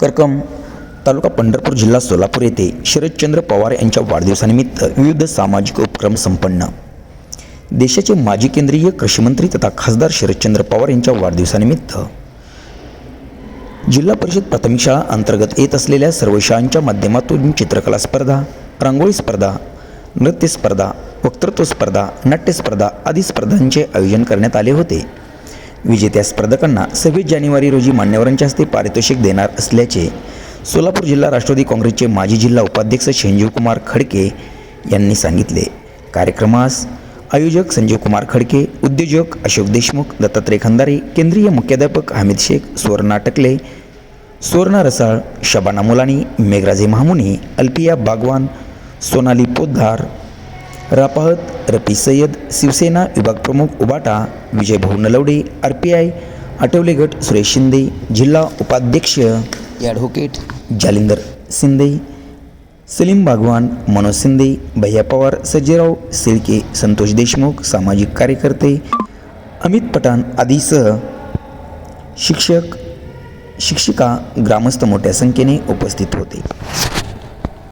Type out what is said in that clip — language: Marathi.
करकम तालुका पंढरपूर जिल्हा सोलापूर येथे शरदचंद्र पवार यांच्या वाढदिवसानिमित्त विविध सामाजिक उपक्रम संपन्न। देशाचे माजी केंद्रीय कृषीमंत्री तथा खासदार शरदचंद्र पवार यांच्या वाढदिवसानिमित्त जिल्हा परिषद प्राथमिक शाळा अंतर्गत येत असलेल्या सर्व शाळांच्या माध्यमातून चित्रकला स्पर्धा, रांगोळी स्पर्धा, नृत्य स्पर्धा, वक्तृत्व स्पर्धा, नाट्य स्पर्धा आदी स्पर्धांचे आयोजन करण्यात आले होते। विजेत्या स्पर्धकांना 26 जानेवारी रोजी मान्यवरांच्या हस्ते पारितोषिक देणार असल्याचे सोलापूर जिल्हा राष्ट्रवादी काँग्रेसचे माजी जिल्हा उपाध्यक्ष संजीव कुमार खडके यांनी सांगितले। कार्यक्रमास आयोजक संजीव कुमार खडके, उद्योजक अशोक देशमुख, दत्तात्रय खंदारे, केंद्रीय मुख्याध्यापक हामिद शेख, सुवर्णा टकले, सुवर्णा रसाळ, शबाना मुलानी, मेघराजे महामुनी, अल्पिया बागवान, सोनाली पोद्दार, रापाहत, रफी सय्यद, शिवसेना विभाग प्रमुख उबाटा, विजय भाऊ नलवडे, RPI आठवले गट, सुरेश शिंदे, जिल्हा उपाध्यक्ष ॲडव्होकेट जालिंदर शिंदे, सलीम बागवान, मनोज शिंदे, भैया पवार, सज्जराव सिळके, संतोष देशमुख, सामाजिक कार्यकर्ते अमित पठाण आदीसह शिक्षक, शिक्षिका, ग्रामस्थ मोठ्या संख्येने उपस्थित होते।